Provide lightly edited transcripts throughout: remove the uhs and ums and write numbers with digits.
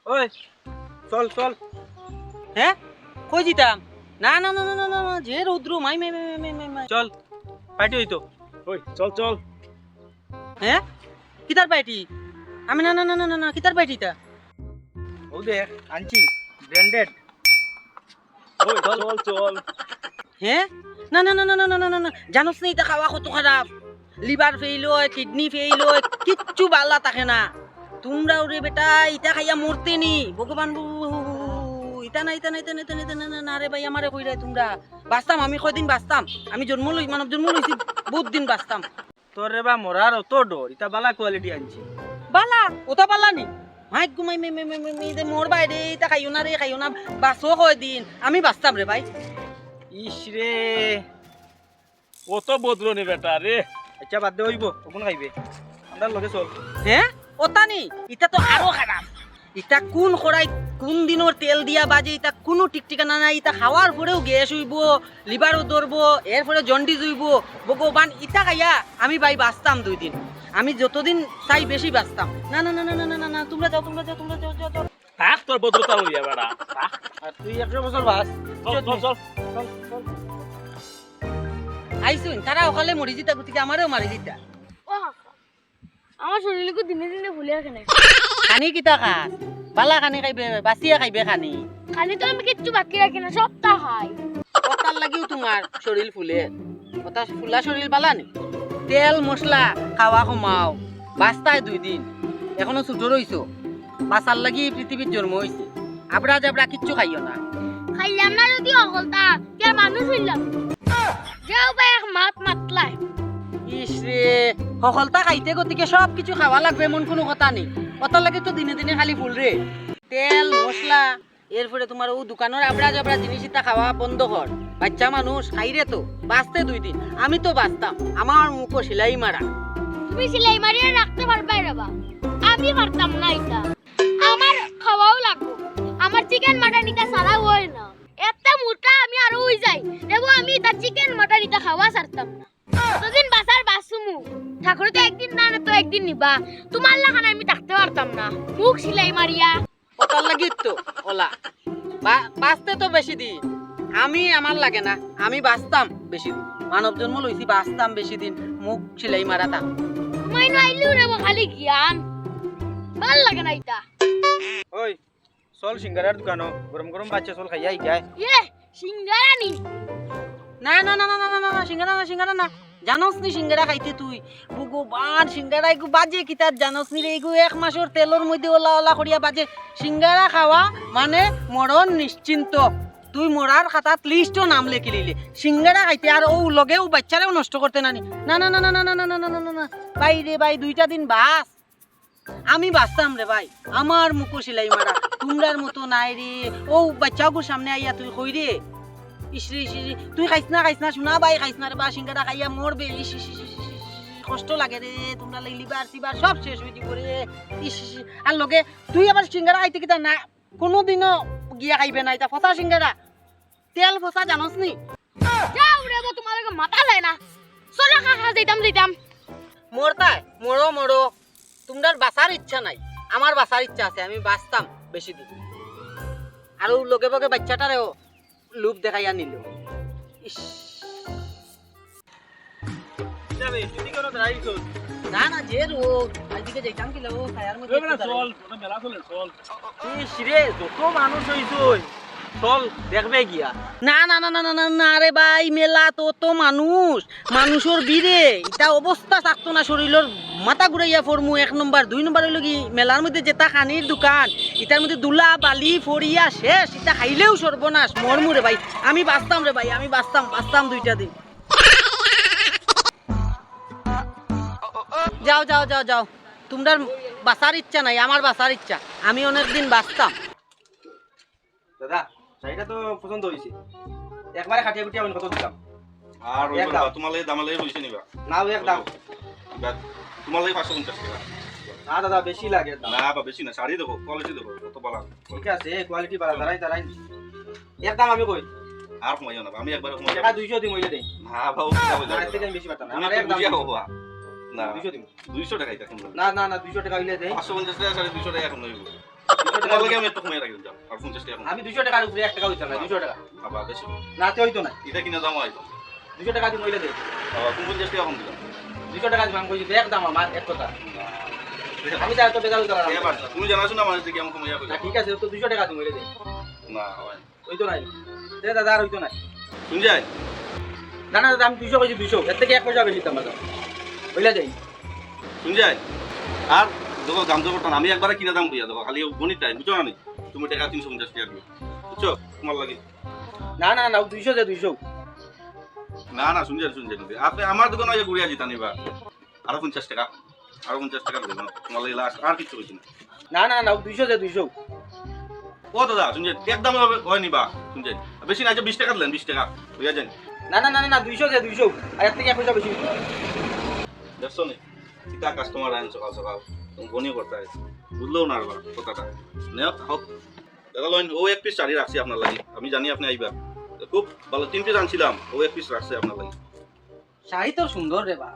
ওই চল চল। হ্যাঁ কই দিতাম? না না না না না না না, যে রৌদ্র মাই মাই মাই মাই মাই মাই। চল পার্টি হইতো। ওই চল চল। হ্যাঁ কিতার পাইটি? আমি না না না না না না কিতার পাইটিটা? ও দেখ আনছি ব্র্যান্ডেড। ওই চল চল চল। হ্যাঁ না না না না না না না না না, জানোস না এটা খাওয়া কত খারাপ। লিভার ফেইল হয়, কিডনি ফেইল হয়, কিচ্ছু বালা থাকে না। তোমরা ওরে বেটা ইটা খাইয়া মরতে নি ভগবান ইটা না ইটা না ইটা না ইটা না ইটা না না রে ভাই আমারে কইরা তোমরা বাঁচতাম আমি কয়দিন বাঁচতাম। আমি জন্ম লই মানব জন্ম লইছি বহুত দিন বাঁচতাম। তোর রে বা মরার অত ডর, এটা বালা কোয়ালিটি আনছি। বালা ওটা বালা নি মাইক ঘুমাই মে মে মে মে মে মোর বাইরে এটা খাইও না রে খাইও না বাঁচো কয়দিন আমি বাঁচতাম রে ভাই। ইস রে কত বদলো নে বেটা রে। আচ্ছা বাদ দে হইব কখন খাইবে আমরা লগে চল। হ্যাঁ ওটা নি এটা তো আরো খারাপ। এটা কোন খড়াই কোন দিনের তেল দিয়া বাজে এটা কোনো টিকটিকানা নাই। এটা খাওয়ার পরেও গ্যাস হইব, লিভারও ধরবো, এরপরে জন্ডিস হইব। ভগবান ইটা খাইয়া আমি ভাই বাঁচতাম 2 দিন। আমি যতদিন চাই বেশি বাঁচতাম। না না না না না না না তোমরা যাও তোমরা যাও তোমরা যাও যাও যাও। থাক তোর বদলতা লইয়া বেটা থাক। আর তুই 100 বছর বাস। চল চল চল চল চল। আইসুন তারা ওখানে মরি দিতা গতিকে আমারও মারি দিতা। ও কাকা, আমার শরীরকে দিনে দিনে ভুলে রাখে না। খানি কিতা খা বালা খানি খাইবে বাঁচিয়া খাইবে খানি। খালি তো আমি কিচ্ছু বাকি রাখি না, সবটা খাই। ওটার লাগিও তোমার শরীর ফুলে। ওটা ফুলা শরীর বালা নি। তেল মশলা খাওয়া কমাও, বাঁচতায় 2 দিন। এখনো ছোট রইছো, বাঁচার লাগি পৃথিবীর জন্ম হয়েছে। আবরা জাবরা কিচ্ছু খাইও না। খাইলাম না যদি অকলতা কে মানুষ হইলাম। যাও ভাই এক মাত মাতলাই। ইসরে সফলতা খাইতে গতিকে সব কিছু খাওয়া লাগবে এমন কোনো কথা নেই। ওটার লাগে তো দিনে দিনে খালি ফুল রে তেল মশলা। এরপরে তোমার ও দোকানের আবরা জাবরা জিনিস এটা খাওয়া বন্ধ কর। বাচ্চা মানুষ খাইরে তো বাঁচতে 2 দিন। আমি তো বাঁচতাম, আমার মুখও সেলাই মারা। তুমি সেলাই মারিয়ে রাখতে পারবে বাবা, আমি পারতাম না। এটা আমার খাওয়াও লাগবে। আমার চিকেন মাটন এটা সারা হয় না। এত মোটা আমি আরো হই যাই দেখো। আমি এটা চিকেন মাটন এটা খাওয়া ছাড়তাম না। যতদিন বাসার বাসুমু ঠাকুর তো একদিন না তো একদিন নিবা। তোমার লাগান আমি থাকতে পারতাম না মুখ সেলাই মারিয়া। ওটার লাগি তো ওলা বাঁচতে তো বেশি দিন। আমি আমার লাগে না, আমি বাঁচতাম বেশি দিন। মানব জন্ম লইছি বাঁচতাম বেশি দিন, মুখ সেলাই মারা থাক। তোমায় নাইলেও রে খালি জ্ঞান ভাল লাগে না এটা। ওই চল সিঙ্গারার দোকানো গরম গরম বাচ্চা চল খাইয়া গায়। ইয়ে সিঙ্গারা নি। না না না না না না না সিঙ্গারা না সিঙ্গারা না। জানোস নি সিঙ্গারা খাইতে তুই ভগবান সিঙ্গারা এগু বাজে কিতার জানোস নি রে। এগু 1 মাসের তেলের মধ্যে ওলা ওলা করিয়া বাজে। সিঙ্গারা খাওয়া মানে মরণ নিশ্চিন্ত। তুই মরার খাতাত লিস্টও নাম লেখি লিলি সিঙ্গারা খাইতে। আর ও লগেও বাচ্চারাও নষ্ট করতে নানি। না না না না না না না না না না না ভাই রে ভাই 2টা দিন বাস আমি বাঁচতাম রে ভাই। আমার মুখো সেলাই মারা তোমরার মতো নাই রে। ও বাচ্চাগুর সামনে আইয়া তুই কই রে ইসরি ইসরি তুই খাইছ না শোনা ভাই খাইছ না রে বা সিঙ্গারা খাইয়া মরবে। ইস ইস ইস ইস, কষ্ট লাগে রে। তোমরা লিভার সিভার সব শেষ হয়ে দিব রে। ইস ইস আর লগে তুই আবার সিঙ্গারা খাইতে কিতা না কোনোদিনও গিয়া খাইবে না। এটা ফসা সিঙ্গারা তেল ফসা জানোস নি। যাও রে তোমার লাগে মাথা লাই না। চলো কাকা যাইতাম। মরতায় মরো মরো, তোমরার বাঁচার ইচ্ছা নাই, আমার বাঁচার ইচ্ছা আছে। আমি বাঁচতাম বেশি দিন। আর লগে বগে বাচ্চাটারেও লুপ দেখাইয়া নিল। ইস যাবে তুই কেন দাঁড়াইছ? না না যে রোগ আজকে যাইতাম কি লো খায়ার মধ্যে চল ওটা মেলা চলে চল। ইস রে যত মানুষ হইছই চল দেখবে গিয়া। না না না না না না না রে ভাই মেলা তো মানুষ মানুষের বীরে এটা অবস্থা থাকতো না। শরীরের মাথা ঘুরাইয়া ফরমু 1 নম্বর 2 নম্বর হইল কি মেলার মধ্যে যেটা খানির দোকান এটার মধ্যে দুলা বালি ফরিয়া শেষ। এটা খাইলেও সর্বনাশ মরমু রে ভাই। আমি বাঁচতাম রে ভাই, আমি বাঁচতাম 2টা দিন। যাও যাও যাও যাও তোমরা বাঁচার ইচ্ছা নাই, আমার বাঁচার ইচ্ছা। আমি অনেকদিন বাঁচতাম। দাদা শাড়িটা তো পছন্দ হয়েছে, একবারে খাটিয়া গুটিয়া কত দিলাম। আর এক দাও। তোমালে দামালে রইছে নিবা না এক দাম। তোমালে 550 টাকা। না দাদা বেশি লাগে দাম। না বা বেশি না, শাড়ি দেখো কোয়ালিটি দেখো কত ভালো। ঠিক আছে কোয়ালিটি ভালো তারাই এক দাম আমি কই। আর কমাইও না, আমি একবার কমাই টাকা 200 দিই মইলে দেই। না বাবু না এর থেকে বেশি পাতা না। আমার আমার এক দাম বুঝিয়া হবো না 200 দিই। 200 টাকাই দেখুন। না না না 200 টাকা হইলে দেই। 550 টাকা শাড়ি 200 টাকা এখন হইব। তোমার লাগে আমি একটু কমে রাখি যাও আর 50 টাকা আমি 200 টাকার উপরে 1 টাকা হইতো না 200 টাকা আবার বেশি না তে হইতো না এটা কিনা দাম হয়তো 200 টাকা দি মইলে দে আবার 50 টাকা কম দিলাম 200 টাকা দিলাম কইছি এক দাম আমার এক কথা আমি যা তো বেজাল করা এবার তুমি জানাছো না মানুষ থেকে আমি কমে যাবে না ঠিক আছে তো 200 টাকা দি মইলে দে না হয় হইতো না দে দাদা আর হইতো না শুন যায় না না দাদা আমি 200 কইছি 200 এর থেকে 1 পয়সা বেশি দাম দাও হইলা যাই শুন যায় আর দেখো দাম দেবো না আমি একবারে কিনা দাম দিয়া দেবো খালি গণিত তাই বুঝছো না নি? তুমি টাকা 350 টাকা দিও বুঝছো তোমার লাগে না না না 200 দে 200 না না শুনছেন আপনি আমার দোকানে আগে ঘুরিয়া যেতে নিবা আরো 50 টাকা আরো 50 টাকা দেবেন তোমার লাগে লাস্ট আর কিছু হইছে না না না না 200 দে 200 ও দাদা শুনছেন একদম হয় নিবা শুনছেন বেশি না 20 টাকা দিলেন 20 টাকা হইয়া যান না না না না 200 দে 200 আর এর থেকে 1 পয়সা বেশি দেখছো নি কিতা কাস্টমার আইন সকাল সকাল তুমি বনি করতে হয় বুঝলেও না আর কথাটা নেও হোক দাদা লইন ও এক পিস শাড়ি রাখছি আপনার লাগে আমি জানি আপনি আইবা খুব ভালো 3 পিস আনছিলাম ও এক পিস রাখছে আপনার লাগে শাড়ি তোর সুন্দর রে বা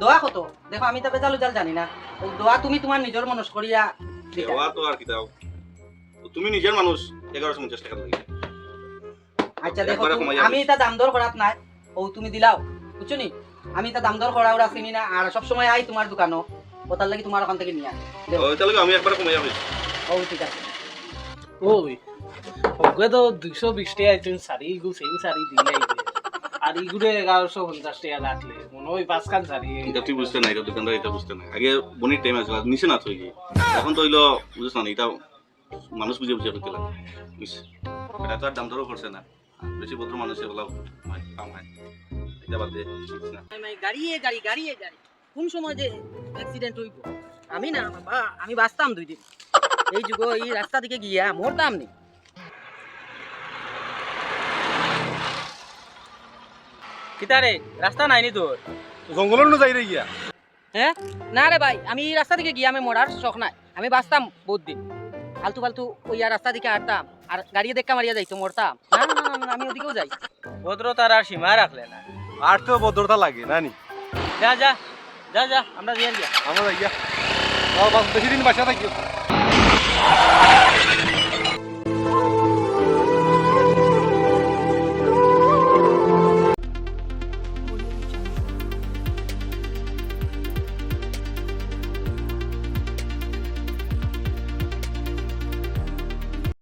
দোয়া কত দেখো আমি তো বেজাল উজাল জানি না ও দোয়া তুমি তোমার নিজের মনস করিয়া দিতা। দেওয়া তো আর কিতাও তুমি নিজের মানুষ 1150 টাকা লাগে আচ্ছা দেখো একবারে তুমি- কমাইয়া আমি এটা দাম দর করাত নাই ও তুমি দিলাও বুঝছো নি আমি এটা দাম দর করা ওরা চিনি না আর সব সময় আই তোমার দোকানও ওটার লাগি তোমার ওখান থেকে নিয়ে আসি ওই তাহলে আমি একবারে কমাইয়া হইছি ও ঠিক আছে ওই ওকে তো 220 টাকা তুমি শাড়ি গু সেম শাড়ি দিলাই আর ইগুরে 1150 টাকা রাখলে মনে হয় 5 খান শাড়ি এটা তুই বুঝতে না এটা দোকানদার এটা বুঝতে না আগে বনির টাইম আছে নিচে না তুই এখন তো হইলো বুঝছ না এটা মানুষ বুঝে বুঝে হইতে লাগে বুঝছ এটা তো আর দাম দরও করছে না বেশি ভদ্র মানুষের বলা কাম হয় এটা বাদ দে বুঝছ না গাড়িয়ে গাড়ি গাড়িয়ে গাড়ি কোন সময় যে অ্যাক্সিডেন্ট হইব আমি না বাবা আমি বাঁচতাম 2 দিন এই যুগ এই রাস্তা দিকে গিয়া মরতাম নি কিতারে রাস্তা নাই নি তোর জঙ্গলের না যাই রে গিয়া হ্যাঁ না রে ভাই আমি এই রাস্তা দিকে গিয়া আমি মরার শখ নাই আমি বাঁচতাম বহুত দিন ফালতু ফালতু ওই আর রাস্তা দিকে হাঁটতাম আর গাড়ি দেখা মারিয়া যাইতো মরতাম না না না, না, না, আমি ওদিকেও যাই ভদ্রতার আর সীমা রাখলে না আর তো ভদ্রতা লাগে না নি যা যা যা যা আমরা দিয়ে গিয়া আমরা যাই গিয়া বেশি দিন বাসা থাকি